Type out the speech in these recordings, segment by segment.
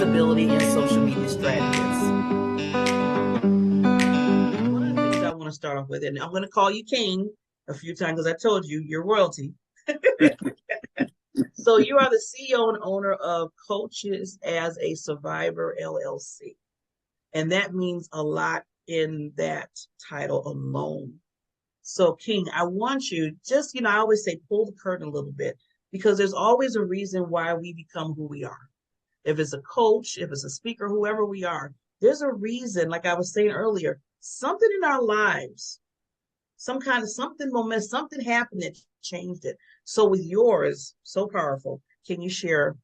accountability, and social media strategies. One of the things I want to start off with, and I'm going to call you King a few times because I told you you're royalty. So you are the CEO and owner of Coaches as a Survivor LLC. And that means a lot in that title alone. So King, I want you just, I always say pull the curtain a little bit because there's always a reason why we become who we are. If it's a coach, if it's a speaker, whoever we are, there's a reason, like I was saying earlier, something in our lives, some kind of something moment, something happened that changed it. So with yours, so powerful, can you share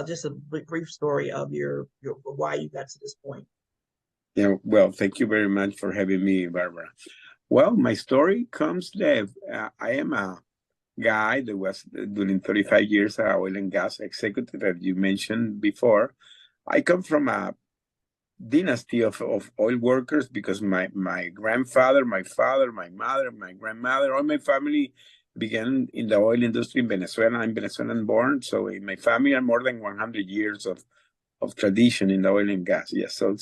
just a brief story of your why you got to this point? Yeah, well, thank you very much for having me, Barbara. Well, my story comes that I am a guy that was doing 35 years oil and gas executive, as you mentioned before. I come from a dynasty of oil workers because my grandfather, my father, my mother, my grandmother, all my family began in the oil industry in Venezuela. I'm Venezuelan born, so in my family are more than 100 years of tradition in the oil and gas. Yes, so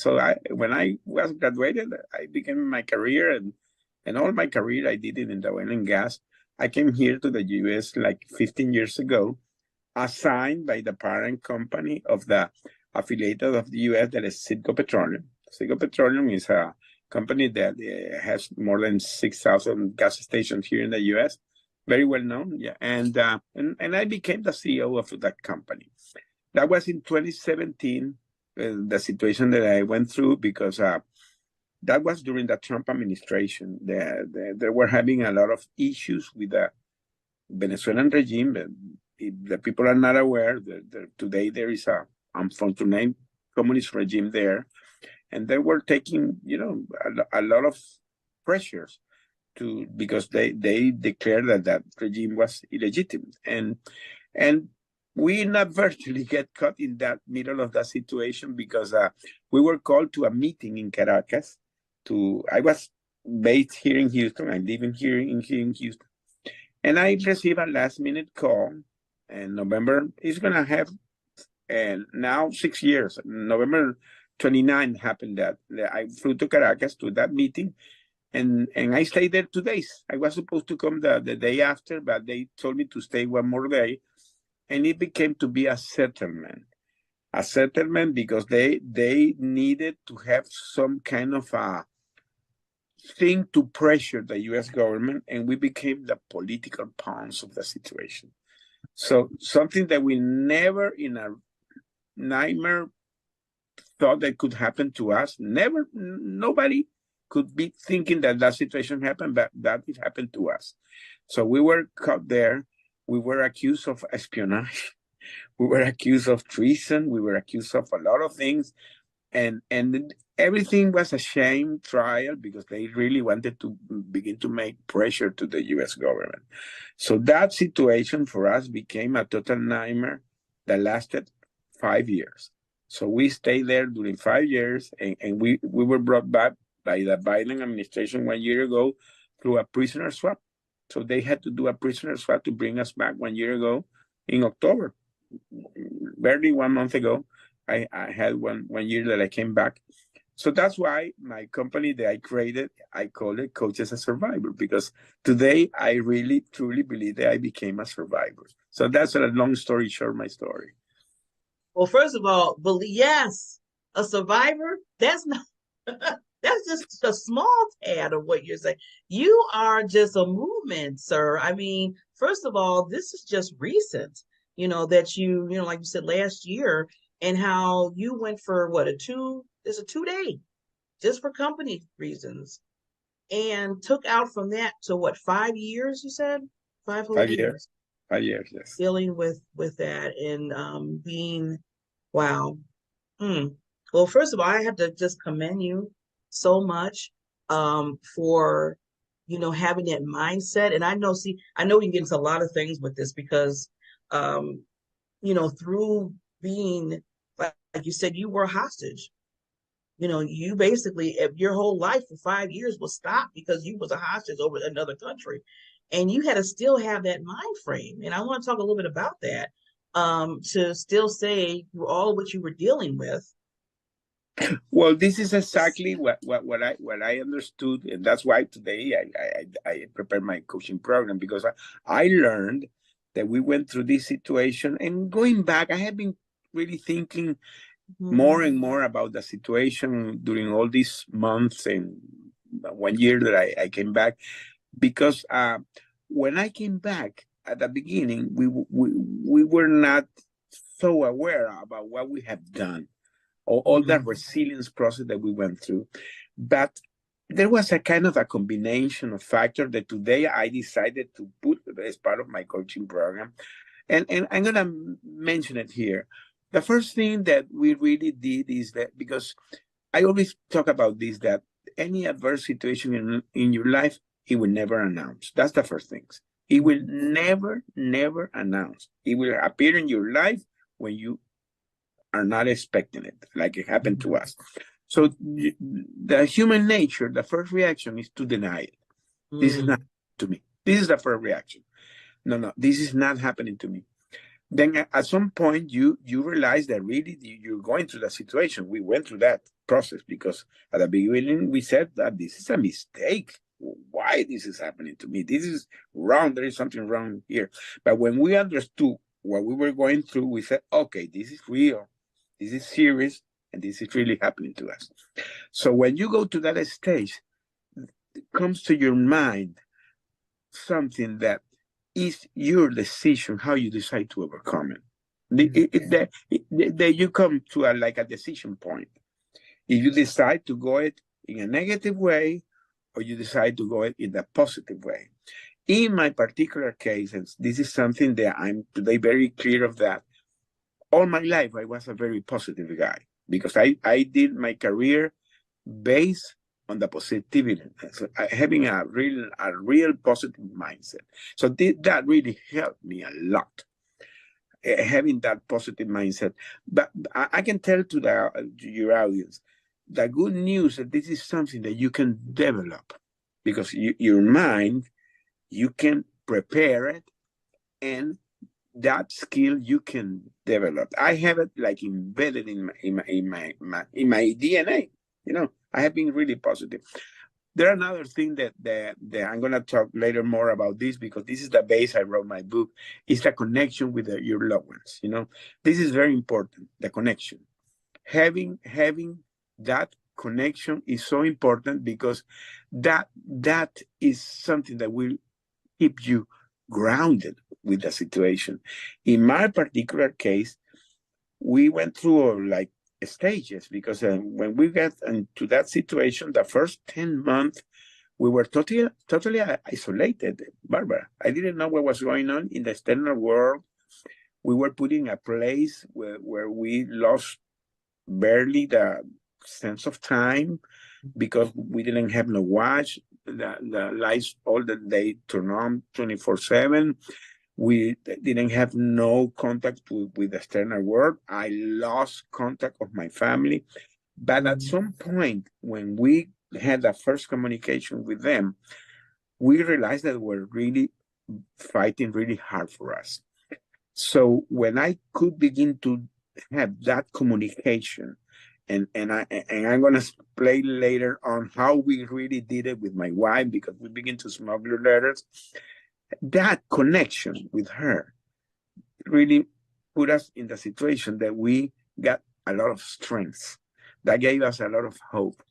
when I was graduated, I began my career, and all my career I did it in the oil and gas. I came here to the U.S. like 15 years ago, assigned by the parent company of the affiliated of the U.S. that is Citgo Petroleum. Citgo Petroleum is a company that has more than 6,000 gas stations here in the U.S. Very well known, yeah. And I became the CEO of that company. That was in 2017, the situation that I went through, because that was during the Trump administration. They were having a lot of issues with the Venezuelan regime. If the people are not aware, today there is a unfortunate communist regime there, and they were taking, a lot of pressures because they declared that regime was illegitimate, and we inadvertently get caught in that middle of that situation because we were called to a meeting in Caracas. I was based here in Houston. I'm living here in Houston, and I received a last minute call. And November is gonna have, and now 6 years. November 29 happened that I flew to Caracas to that meeting, and I stayed there 2 days. I was supposed to come the day after, but they told me to stay one more day, and it became to be a settlement. A settlement because they needed to have some kind of a thing to pressure the U.S. government, and we became the political pawns of the situation. So something that we never in a nightmare thought that could happen to us. Never, nobody could be thinking that situation happened, but that it happened to us. So we were caught there. We were accused of espionage. We were accused of treason. We were accused of a lot of things. And everything was a shame trial because they really wanted to begin to make pressure to the U.S. government. So that situation for us became a total nightmare that lasted 5 years. So we stayed there during 5 years, and we were brought back by the Biden administration 1 year ago through a prisoner swap. So they had to do a prisoner swap to bring us back 1 year ago in October. Barely 1 month ago, I had one year that I came back. So that's why my company that I created, I call it Coaches as a Survivor, because today I really, truly believe that I became a survivor. So that's a long story short, my story. Well, first of all, yes, a survivor, that's not, that's just a small tad of what you're saying. You are just a movement, sir. I mean, first of all, this is just recent, that like you said, last year, and how you went for it's a 2 day, just for company reasons, and took out from that to what, 5 years, you said? 5 years. 5 years, yes. Dealing with that and being, wow. Well, first of all, I have to just commend you so much for, having that mindset. And I know we can get into a lot of things with this because, through being, like you said, you were a hostage. You basically, your whole life for 5 years was stopped because you was a hostage over another country. And you had to still have that mind frame. And I want to talk a little bit about that. to still say through all what you were dealing with. Well, this is exactly what I understood, and that's why today I prepared my coaching program, because I learned that we went through this situation, and going back, I have been really thinking more and more about the situation during all these months and 1 year that I came back, because when I came back at the beginning, we were not so aware about what we have done, all that resilience process that we went through. But there was a kind of a combination of factors that today I decided to put as part of my coaching program. And I'm going to mention it here. The first thing that we really did is that, because I always talk about this, that any adverse situation in your life, it will never announce. That's the first thing. It will never, never announce. It will appear in your life when you are not expecting it, like it happened to us. So the human nature, the first reaction is to deny it. This is not to me. This is the first reaction. No, this is not happening to me. Then at some point you realize that really you're going through the situation. We went through that process, because at the beginning we said that this is a mistake. Why this is happening to me? This is wrong. There is something wrong here. But when we understood what we were going through, we said, okay, this is real. This is serious, and this is really happening to us. So when you go to that stage, it comes to your mind something that is your decision, how you decide to overcome it. Then you come to like a decision point. If you decide to go it in a negative way, or you decide to go it in a positive way. In my particular case, and this is something that I'm today very clear of, that all my life I was a very positive guy, because I did my career based on the positivity, so having a real positive mindset. So that really helped me a lot, having that positive mindset. But I can tell to your audience, the good news that this is something that you can develop, because your mind, you can prepare it, and that skill you can develop. I have it like embedded in my DNA. I have been really positive. There are another thing that I'm going to talk later more about this, because this is the base I wrote my book, is the connection with your loved ones. This is very important, the connection. Having that connection is so important, because that is something that will keep you grounded with the situation. In my particular case, we went through like stages, because when we got into that situation, the first 10 months, we were totally isolated, Barbara. I didn't know what was going on in the external world. We were put in a place where we lost barely the sense of time, because we didn't have no watch. The lights all the day turn on 24/7. We didn't have no contact with the external world. I lost contact of my family. But at some point, when we had the first communication with them, we realized that we're really fighting really hard for us. So when I could begin to have that communication, and I'm gonna explain later on how we really did it with my wife, because we begin to smuggle letters. That connection with her really put us in the situation that we got a lot of strength. That gave us a lot of hope.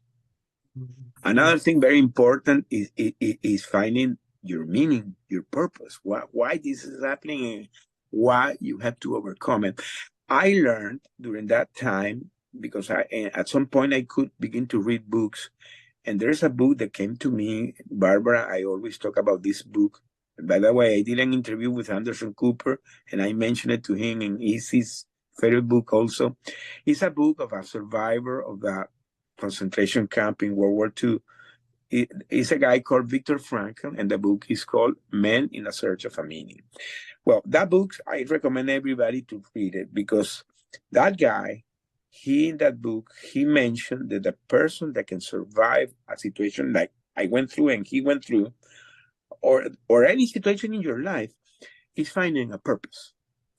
Another thing very important is finding your meaning, your purpose. Why this is happening, why you have to overcome it. I learned during that time, because at some point I could begin to read books. And there's a book that came to me, Barbara. I always talk about this book. By the way, I did an interview with Anderson Cooper, and I mentioned it to him, and it's his favorite book also. It's a book of a survivor of the concentration camp in World War II. It's a guy called Viktor Frankl, and the book is called Men in a Search of a Meaning. Well, that book, I recommend everybody to read it, because that guy, in that book, he mentioned that the person that can survive a situation like I went through and he went through, or any situation in your life, is finding a purpose,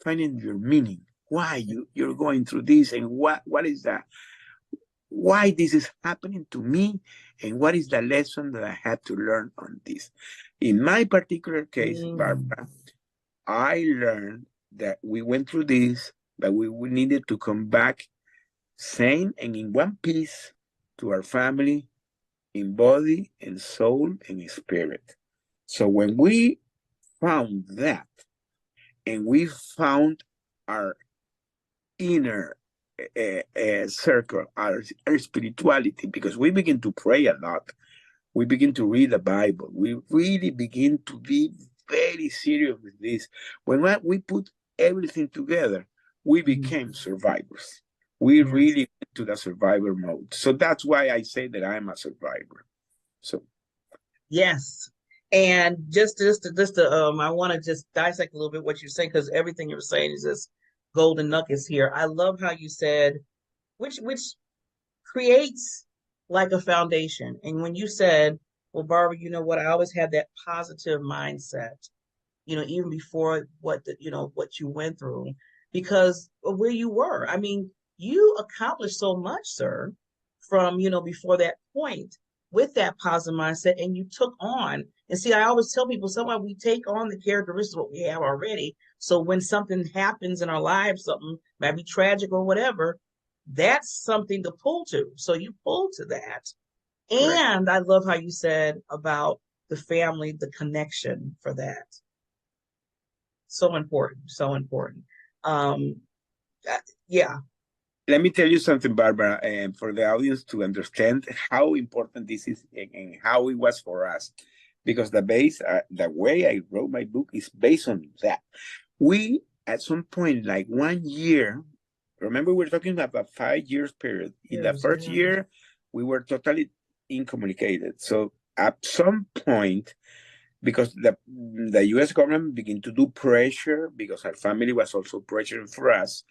finding your meaning. Why you're going through this, and what is that? Why this is happening to me, and what is the lesson that I had to learn on this? In my particular case, Mm. Barbara, I learned that we went through this, but we needed to come back sane and in one piece to our family, in body and soul and spirit. So when we found that, and we found our inner circle, our spirituality, because we begin to pray a lot, we begin to read the Bible, we really begin to be very serious with this. When we put everything together, we became survivors. We Yes. really went to the survivor mode. So that's why I say that I'm a survivor. So Yes. And I want to just dissect a little bit what you're saying, because everything you're saying is just golden nuggets here. I love how you said, which creates like a foundation. And when you said, well, Barbara, you know what, I always had that positive mindset, even before what you went through, because of where you were. I mean, you accomplished so much, sir, from, before that point, with that positive mindset, and you took on. And see, I always tell people, somehow we take on the characteristics of what we have already. So when something happens in our lives, something might be tragic or whatever, that's something to pull to. So you pull to that. correct. And I love how you said about the family, the connection for that. So important, so important. Um, yeah. Let me tell you something, Barbara, and for the audience to understand how important this is, and how it was for us, because the way I wrote my book is based on that. We, at some point, like 1 year, remember we're talking about a 5 years period. In the Years, first yeah. year, we were totally incommunicated. So at some point, because the U.S. government began to do pressure, because our family was also pressuring for us,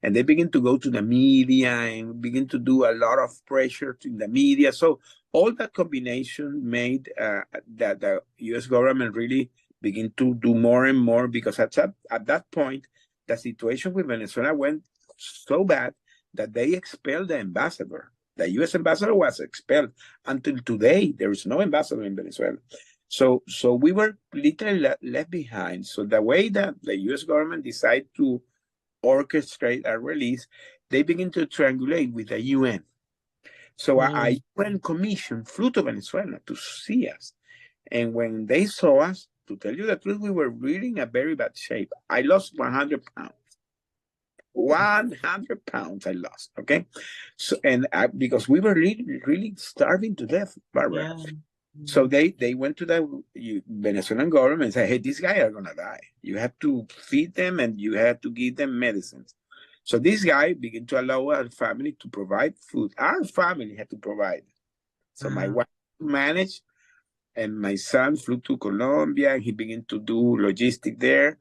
and they begin to go to the media and begin to do a lot of pressure in the media. So all that combination made that the U.S. government really begin to do more and more, because at that point, the situation with Venezuela went so bad that they expelled the ambassador. The U.S. ambassador was expelled. Until today, there is no ambassador in Venezuela. So we were literally left behind. So the way that the U.S. government decided to orchestrate a release, they begin to triangulate with the UN. So a Mm. UN commission flew to Venezuela to see us. And when they saw us, to tell you the truth, we were really in a very bad shape. I lost 100 pounds. 100 pounds I lost. Okay. So, because we were really, really starving to death, Barbara. Yeah. So Mm. they went to the Venezuelan government and said, hey, these guys are going to die. You have to feed them and you have to give them medicines. So this guy began to allow our family to provide food. Our family had to provide. So my Wow. wife managed, and my son flew to Colombia and he began to do logistic there.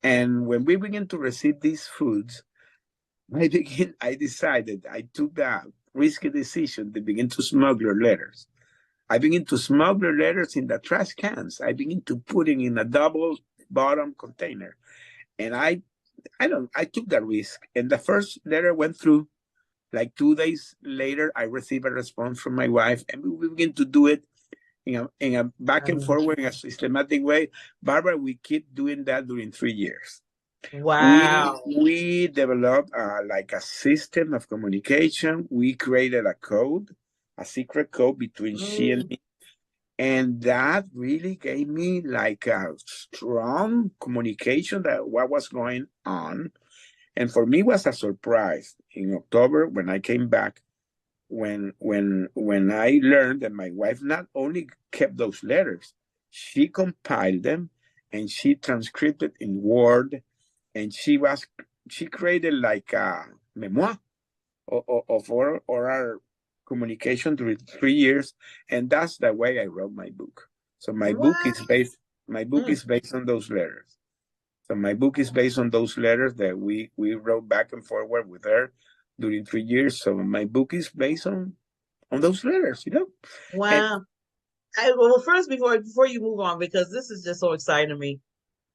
And when we began to receive these foods, I took the risky decision to begin to smuggle letters. I begin to smuggle letters in the trash cans. I begin to put it in a double bottom container. And I took the risk. And the first letter went through. Like 2 days later, I received a response from my wife, and we begin to do it in a back and forward in a systematic way. Barbara, we keep doing that during 3 years. We Wow. we developed like a system of communication. We created a code, a secret code between she and Mm. me, and that really gave me like a strong communication that what was going on. And for me, it was a surprise in October when I came back, when I learned that my wife not only kept those letters, she compiled them and she transcribed it in Word, and she created like a memoir of our communication through 3 years, and that's the way I wrote my book. So Wow. my book Mm. is based on those letters. So my book is based on those letters that we wrote back and forward with her during 3 years. So my book is based on those letters. And Wow. Well, first, before you move on, because this is just so exciting to me,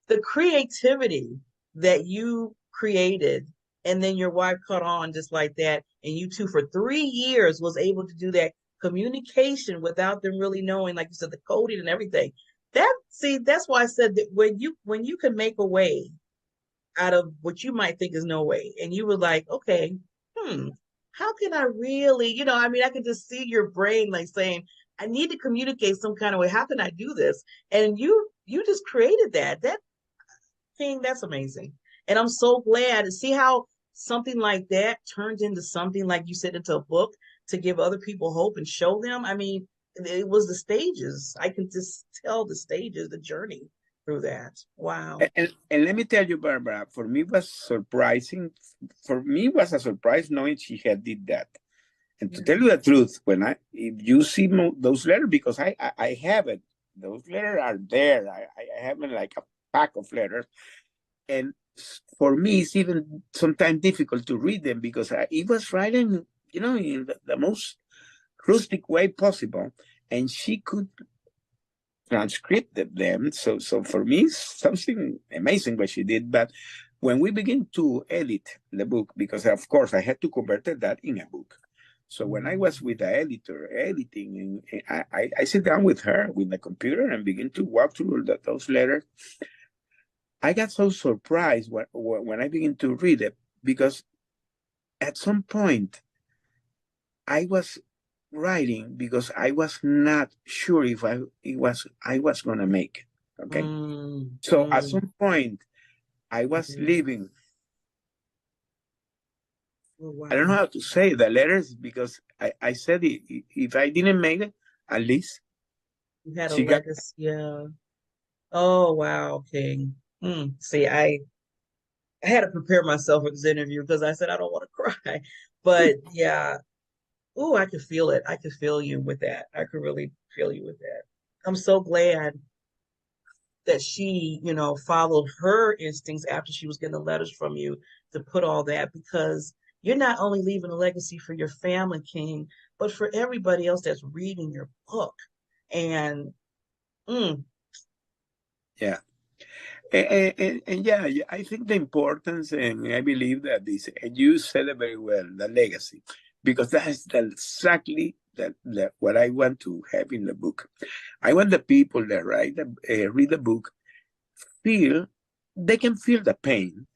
the creativity. that you created, and then your wife caught on just like that, and you two for 3 years was able to do that communication without them really knowing, like you said, the coding and everything. That's why I said that when you can make a way out of what you might think is no way, and you were like, okay, hmm, how can I really, I mean, I could just see your brain like saying, I need to communicate some kind of way. How can I do this? And you just created that. King, that's amazing. And I'm so glad to see how something like that turns into something, like you said, into a book to give other people hope and show them. I mean, it was the stages. I can just tell the stages, the journey through that. Wow. And let me tell you, Barbara, for me was surprising. For me was a surprise knowing she had did that. And to tell you the truth, if you see those letters, because I have it, those letters are there. I have it like a pack of letters, and for me, it's even sometimes difficult to read them because it was writing, in the most rustic way possible, and she could transcript them. So for me, something amazing what she did. But when we begin to edit the book, because of course I had to convert that in a book. So when I was with the editor editing, and I sit down with her with the computer and begin to walk through those letters. I got so surprised when I begin to read it, because at some point I was writing because I was not sure if I was gonna make it. Okay. So at some point I was leaving. Oh, wow. I don't know how to say the letters because I said if I didn't make it, at least You had a she got. legacy. Yeah. Oh, wow, King. See, I had to prepare myself for this interview because I said I don't want to cry. But yeah, oh, I could feel it. I could feel you with that. I could really feel you with that. I'm so glad that she, followed her instincts after she was getting the letters from you to put all that, because you're not only leaving a legacy for your family, King, but for everybody else that's reading your book. And mm, Yeah. And yeah, I think the importance, and I believe that this, and you said it very well, the legacy, because that's exactly that what I want to have in the book. I want the people that read the book, feel they can feel the pain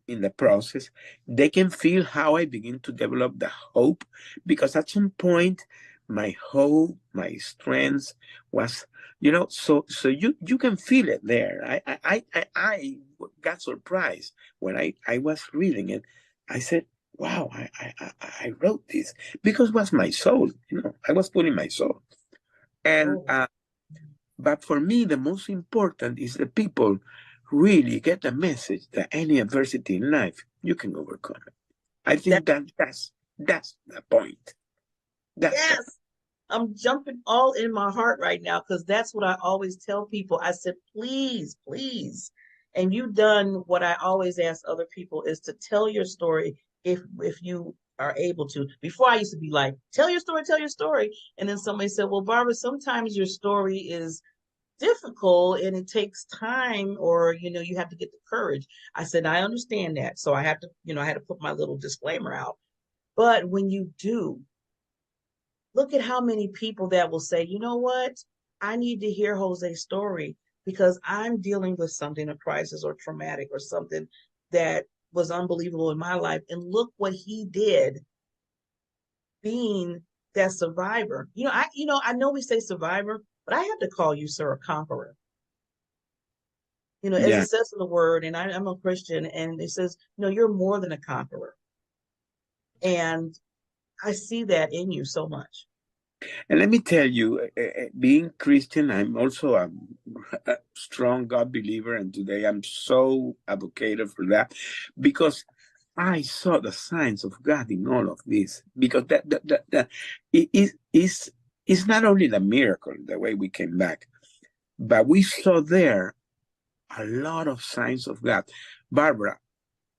in the process. They can feel how I begin to develop the hope, because at some point, my hope, my strength was, so you can feel it there. I got surprised when I was reading it. I said, wow, I wrote this because it was my soul. I was putting my soul. And oh, but for me, the most important is the people really get the message that any adversity in life, you can overcome it. I that think that's the point. That's the yes. I'm jumping all in my heart right now because that's what I always tell people. I said, please, please. And you've done what I always ask other people is to tell your story if you are able to. Before I used to be like, tell your story, tell your story. And then somebody said, well, Barbara, sometimes your story is difficult and it takes time, or you have to get the courage. I said, I understand that. So I had to put my little disclaimer out. But when you do, look at how many people that will say, you know what? I need to hear Jose's story because I'm dealing with something, a crisis or traumatic or something that was unbelievable in my life. And look what he did being that survivor. I know we say survivor, but I have to call you, sir, a conqueror. As it yeah. says in the word, and I'm a Christian, and it says, you're more than a conqueror. And I see that in you so much. And let me tell you, being Christian, I'm also a strong God believer, and today I'm so advocated for that because I saw the signs of God in all of this. Because that it is not only the miracle, the way we came back, but we saw there a lot of signs of God. Barbara,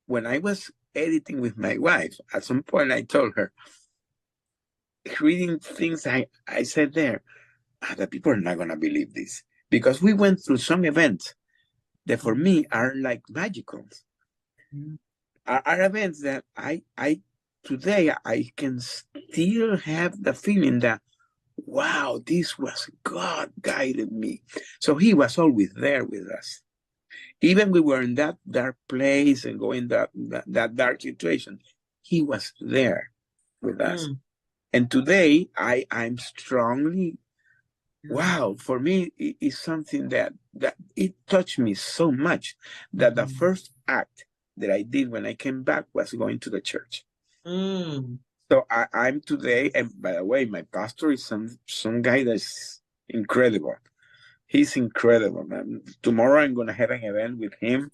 when I was editing with my wife, at some point I told her, reading things I said there, the people are not going to believe this. Because we went through some events that for me are like magical. Mm. Are events that today I can still have the feeling that, wow, this was God guided me. So he was always there with us. Even we were in that dark place and going that dark situation, he was there with us. Mm. And today I'm strongly, Yeah. wow, for me it is something that it touched me so much that the Mhm. first act that I did when I came back was going to the church. Mm. So I'm today, and by the way, my pastor is some guy that's incredible. He's incredible, man. Tomorrow I'm gonna have an event with him.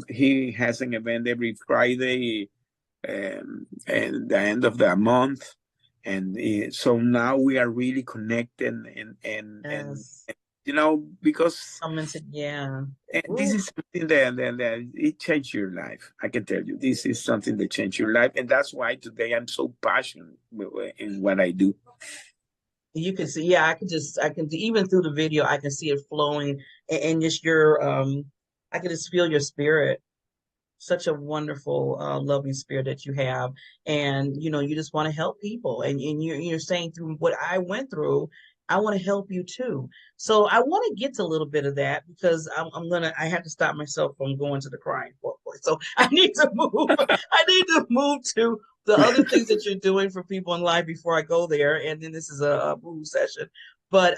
He has an event every Friday, and the end of the month, and so now we are really connected, and Yes. because Yeah. this Ooh. is something that it changed your life. I can tell you, this is something that changed your life, and that's why today I'm so passionate in what I do. You can see, yeah, I can even through the video, I can see it flowing and just your, I can just feel your spirit. Such a wonderful, loving spirit that you have, and you just want to help people, and you're saying through what I went through, I want to help you too. So I want to get to a little bit of that because I have to stop myself from going to the crying for it. So I need to move. I need to move to the other things that you're doing for people in life before I go there, and then this is a move session. But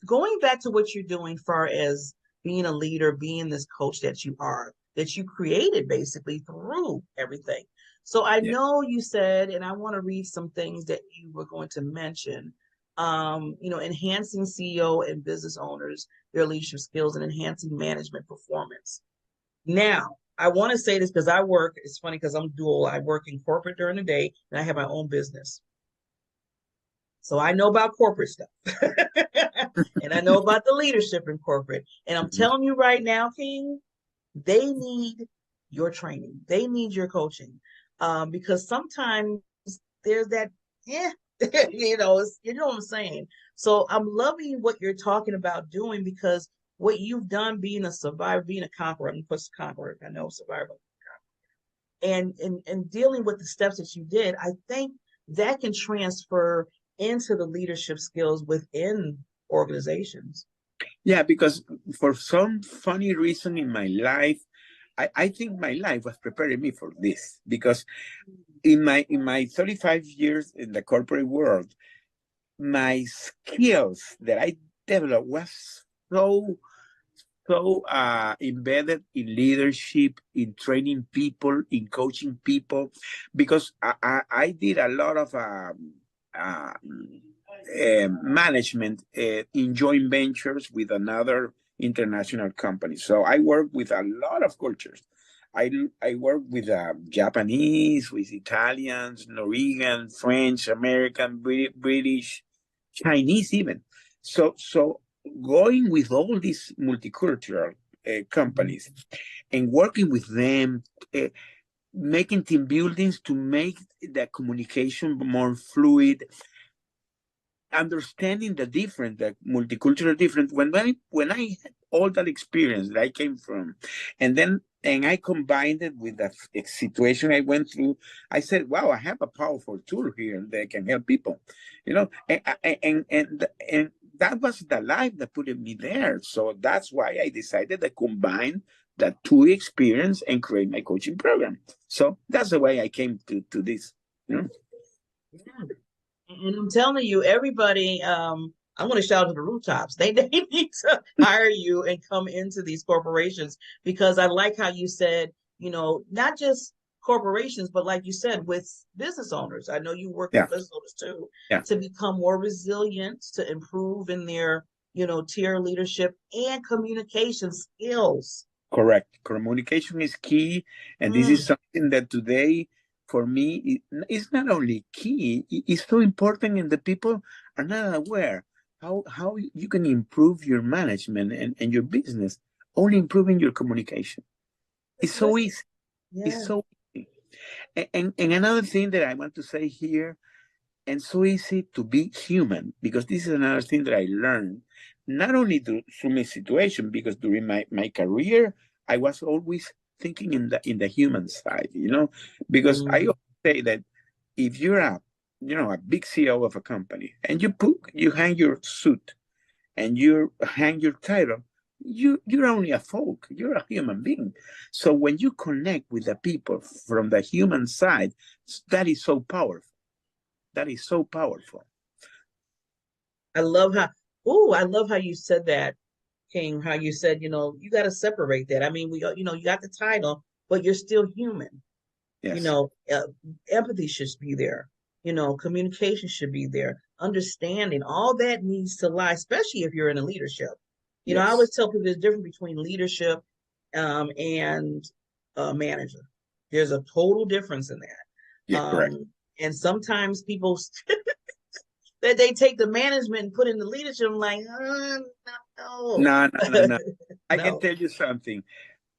going back to what you're doing, far as being a leader, being this coach that you are, that you created basically through everything. So I Yeah, know you said, and I want to read some things that you were going to mention. Enhancing CEO and business owners, their leadership skills, and enhancing management performance. Now, I want to say this because I work, it's funny because I'm dual. I work in corporate during the day and I have my own business. So I know about corporate stuff. And I know about the leadership in corporate. And I'm mhm. telling you right now, King, they need your training. They need your coaching. Because sometimes there's that, yeah, you know what I'm saying? So I'm loving what you're talking about doing because what you've done being a survivor, being a conqueror, I'm push conqueror, I know survivor, and dealing with the steps that you did, I think that can transfer into the leadership skills within organizations. Yeah, because for some funny reason in my life, I think my life was preparing me for this because in my 35 years in the corporate world, my skills that I developed was so embedded in leadership, in training people, in coaching people, because I did a lot of uh, management in joint ventures with another international company. So I work with a lot of cultures. I work with Japanese, with Italians, Norwegian, French, American, British, Chinese even. So going with all these multicultural companies and working with them, uh, making team buildings to make the communication more fluid, understanding the multicultural difference. When I had all that experience that I came from, and I combined it with the situation I went through, I said, "Wow, I have a powerful tool here that can help people," and that was the life that put me there. So that's why I decided to combine the two experience and create my coaching program. So that's the way I came to this. You know? Yeah. And I'm telling you, everybody, I'm going to shout to the rooftops. They need to hire you and come into these corporations because I like how you said, not just corporations, but like you said, with business owners. I know you work Yeah, with business owners too, yeah. to become more resilient, to improve in their, tier leadership and communication skills. Correct. Communication is key, and this is Mm, something that today, for me, is not only key; it's so important, and the people are not aware how you can improve your management and your business. Only improving your communication. It's just so listen. easy. It's Yeah. so easy. And another thing that I want to say here, and so easy to be human, because this is another thing that I learned, not only through my situation, because during my career, I was always thinking in the human side, because I Mm. always say that if you're a big CEO of a company and you hang your suit and you hang your title, you're only a folk. You're a human being. So when you connect with the people from the human side, that is so powerful. That is so powerful. I love how, oh, I love how you said that, King, how you said, you got to separate that. I mean, you got the title, but you're still human. You Yes. know, empathy should be there. Communication should be there. Understanding, all that needs to lie, especially if you're in a leadership. I Yes. always tell people there's a difference between leadership and manager. There's a total difference in that. Yeah. Correct. And sometimes people that they take the management and put in the leadership. I'm like, no, No. No. No. No. I can no. tell you something.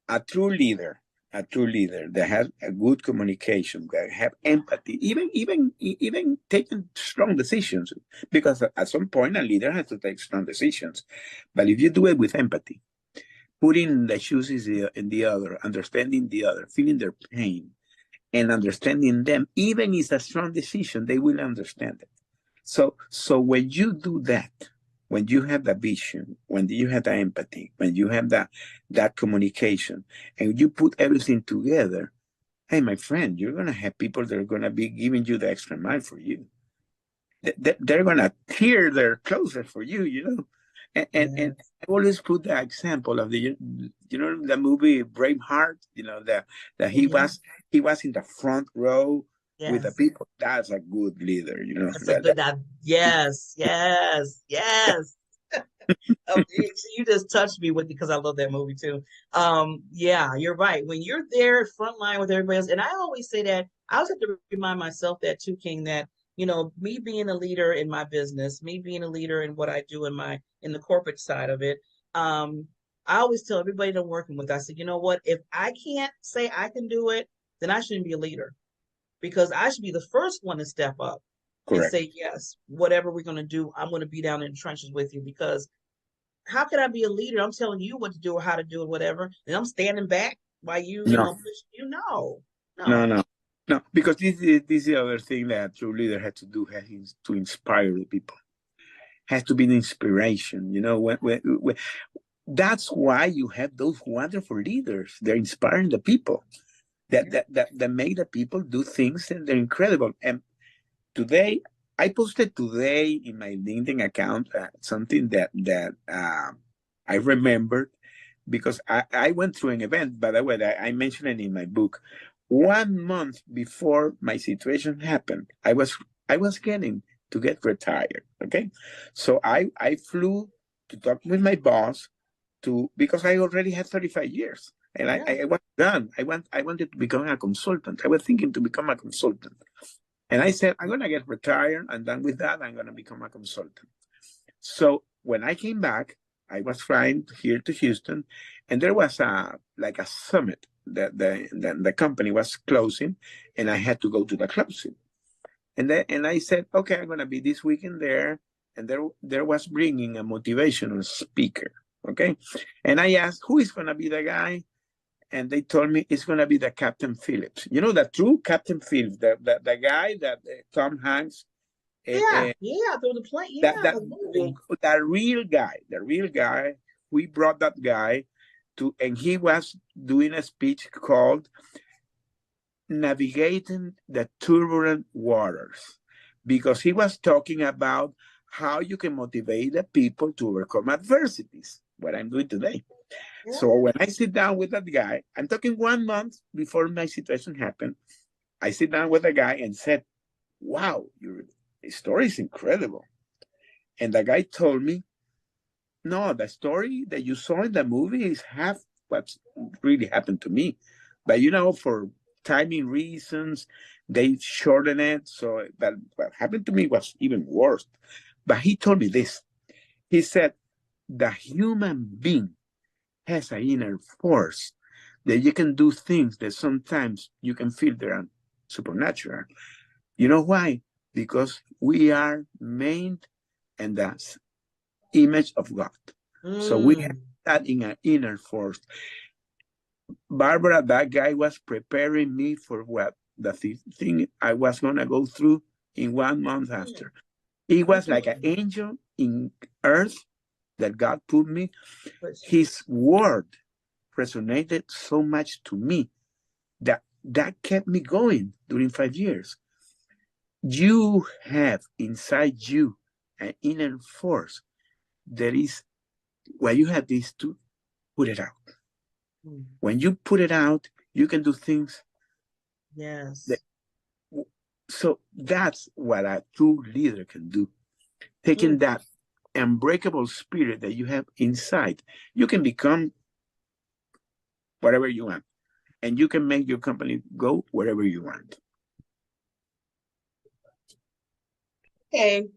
A true leader, that has a good communication, that have empathy, even taking strong decisions, because at some point a leader has to take strong decisions. But if you do it with empathy, putting the shoes in the other, understanding the other, feeling their pain, and understanding them, even if it's a strong decision, they will understand it. So when you do that, when you have that vision, when you have that empathy, when you have that communication, and you put everything together, hey, my friend, you're gonna have people that are gonna be giving you the extra mile for you. They're gonna tear their clothes for you. And Yes. I always put the example of the movie Braveheart. That he Hmm. was he was in the front row with the Yes. people. That's a good leader. That's a That good. Yes, yes, yes. You just touched me with because I love that movie too. Yeah, you're right. When you're there front line with everybody else, and I always say that I always have to remind myself that too, King, that me being a leader in my business, me being a leader in what I do in the corporate side of it. I always tell everybody that I'm working with, I said, you know what, if I can't say I can do it, then I shouldn't be a leader because I should be the first one to step up and correct. say, yes, whatever we're going to do, I'm going to be down in the trenches with you because how can I be a leader? I'm telling you what to do or how to do it, whatever. And I'm standing back while No, no, no, no. no, no. Because this is the other thing that a true leader has to do, has to inspire the people. Has to be the inspiration. When that's why you have those wonderful leaders. They're inspiring the people. That make the people do things, and they're incredible. And today, I posted today in my LinkedIn account something that I remembered, because I went through an event, by the way, that I mentioned it in my book. 1 month before my situation happened, I was getting to get retired. Okay, so I flew to talk with my boss, because I already had 35 years. And I, Yeah. I was done. I wanted to become a consultant. I was thinking to become a consultant. And I said, I'm going to get retired. I'm done with that. I'm going to become a consultant. So when I came back, I was flying here to Houston, and there was like a summit that the company was closing, and I had to go to the closing. And I said, okay, I'm going to be this weekend there. And there was bringing a motivational speaker. Okay. And I asked, who is going to be the guy? And they told me it's going to be the Captain Phillips. The true Captain Phillips, the guy that Tom Hanks, Yeah. Yeah. Through the plane. that Yeah. that The movie. the real guy. We brought that guy and he was doing a speech called "Navigating the Turbulent Waters," because he was talking about how you can motivate the people to overcome adversities. What I'm doing today. Yeah. So when I sit down with that guy, I'm talking 1 month before my situation happened. I sit down with the guy and said, "Wow, your story is incredible." And the guy told me, "No, the story that you saw in the movie is half what really happened to me. But for timing reasons, they shortened it. So that what happened to me was even worse." But he told me this. He said, "The human being has an inner force that you can do things that sometimes you can feel they're supernatural. You know why? Because we are made in the image of God. So we have Mm. that in our inner force. Barbara, that guy was preparing me for what the thing I was gonna go through in 1 month Mm, after. It was like an mm. angel in earth that God put me. But His word resonated so much to me that kept me going during 5 years. You have inside you an inner force that is why you have this to put it out. mm, When you put it out, you can do things that yes. so that's what a true leader can do. Taking Mm. that unbreakable spirit that you have inside, you can become whatever you want, and you can make your company go wherever you want. Okay.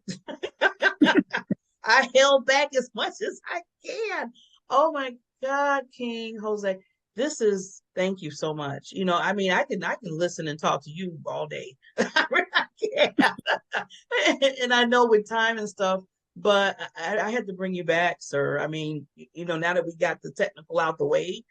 I held back as much as I can. Oh my God, King Jose. This is thank you so much. You know, I mean, I can listen and talk to you all day. I really can. And I know with time and stuff, but I had to bring you back, sir. I mean, you know, now that we got the technical out the way,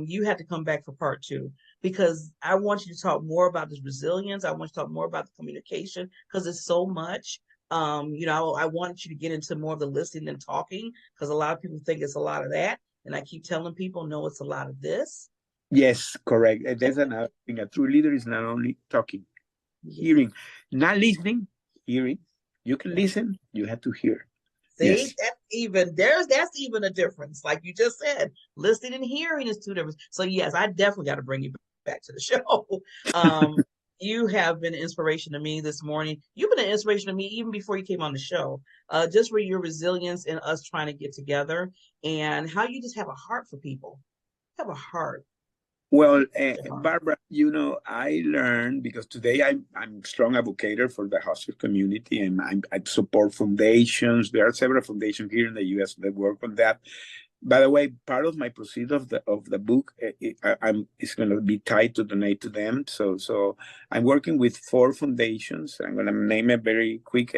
you had to come back for part two because I want you to talk more about this resilience. I want you to talk more about the communication because it's so much. You know, I wanted you to get into more of the listening and talking because a lot of people think it's a lot of that. And I keep telling people, no, it's a lot of this. Yes, correct. And there's another thing. A true leader is not only talking, Yeah. hearing, not listening, hearing. You can Yeah. listen, you have to hear. See, Yes. that's even a difference. Like you just said, listening and hearing is two different. So yes, I definitely got to bring you back to the show. Um, you have been an inspiration to me this morning. You've been an inspiration to me even before you came on the show. Just for your resilience and us trying to get together and how you just have a heart for people. You have a heart. Well, A heart. Barbara, I learned because today I'm strong advocate for the hospice community, and I support foundations. There are several foundations here in the U.S. that work on that. By the way, part of my proceed of the book, I'm is going to be tied to donate to them. So I'm working with 4 foundations. I'm going to name it very quick.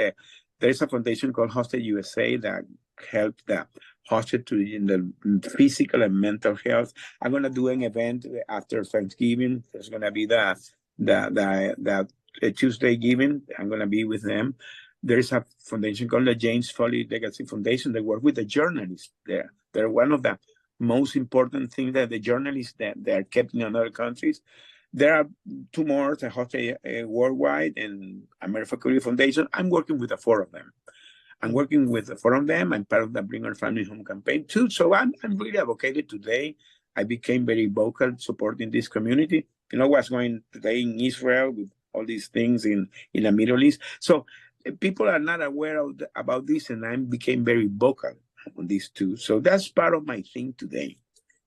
There's a foundation called Hostage USA that helps the hostage to in the physical and mental health. I'm going to do an event after Thanksgiving. There's going to be the Tuesday giving. I'm going to be with them. There is a foundation called the James Foley Legacy Foundation that work with the journalists there. They're one of the most important things that the journalists that they are kept in other countries. There are two more, the Hostage Worldwide and America Career Foundation. I'm working with the 4 of them. I'm Mm. working with the 4 of them. I'm part of the Bring Our Family Home campaign too. So I'm really advocated today. I became very vocal supporting this community. You know what's going today in Israel with all these things in the Middle East. So people are not aware about this, and I became very vocal on these too. So that's part of my thing today.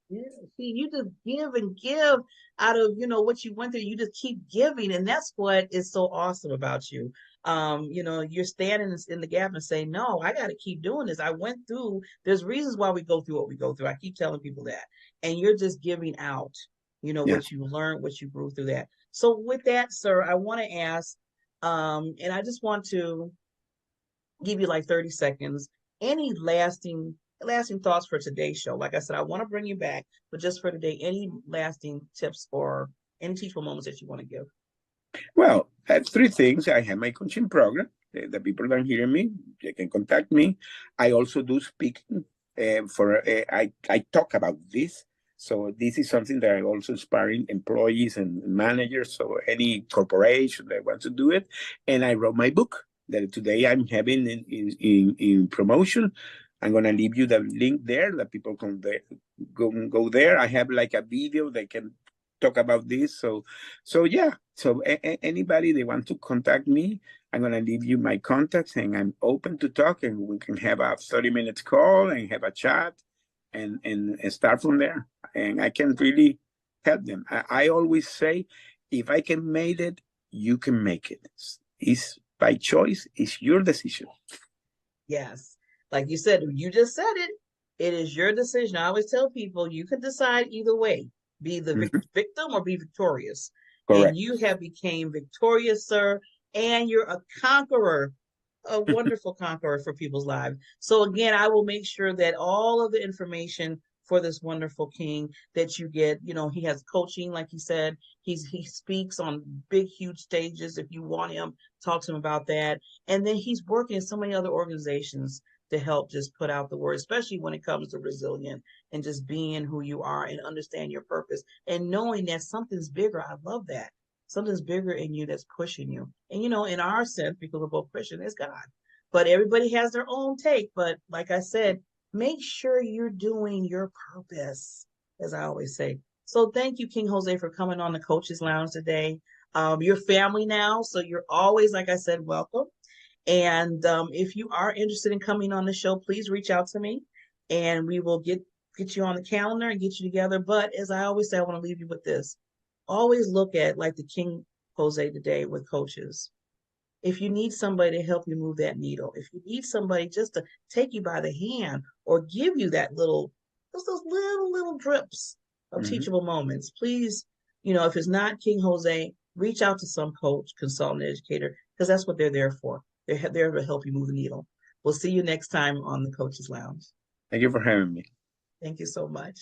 Yeah, see, you just give and give out of, you know, what you went through. You just keep giving, and that's what is so awesome about you. You know, you're standing in the gap and saying, "No, I got to keep doing this. I went through. There's reasons why we go through what we go through. I keep telling people that, and you're just giving out, you know, Yeah. what you learned, what you grew through that. So, with that, sir, I want to ask, and I just want to give you like 30 seconds. Any lasting thoughts for today's show? Like I said, I want to bring you back, but just for today, any lasting tips or any teachable moments that you want to give? Well, I have 3 things. I have my coaching program. The people that hear me, they can contact me. I also do speaking I talk about this. So this is something that I also inspiring employees and managers. So any corporation that wants to do it. And I wrote my book that today I'm having in promotion. I'm gonna leave you the link there that people can there, go there. I have like a video they can talk about this. So yeah, so anybody they want to contact me, I'm gonna leave you my contacts, and I'm open to talk, and we can have a 30 minutes call and have a chat, and start from there. And I can really help them. I always say, if I can make it, you can make it. It's by choice. It's your decision. Yes. Like you said, you just said it. It is your decision. I always tell people you can decide either way, be the Mhm. victim or be victorious. And Correct. you have became victorious, sir, and you're a conqueror, a wonderful conqueror for people's lives. So again, I will make sure that all of the information for this wonderful king that you get. You know, he has coaching, like he said. He speaks on big, huge stages. If you want him, talk to him about that. And then he's working in so many other organizations to help just put out the word, especially when it comes to resilient and just being who you are and understand your purpose and knowing that something's bigger. I love that. Something's bigger in you that's pushing you. And you know, in our sense, because we're both Christian, it's God. But everybody has their own take. But like I said, make sure you're doing your purpose, as I always say. So thank you, King Jose, for coming on the Coaches Lounge today. You're family now, so you're always, like I said, welcome. And if you are interested in coming on the show, please reach out to me, and we will get you on the calendar and get you together. But as I always say, I want to leave you with this: always look at like the King Jose today with coaches. If you need somebody to help you move that needle, if you need somebody just to take you by the hand or give you that little, those little drips of teachable moments, please, you know, if it's not King Jose, reach out to some coach, consultant, educator, because that's what they're there for. They're there to help you move the needle. We'll see you next time on the Coaches Lounge. Thank you for having me. Thank you so much.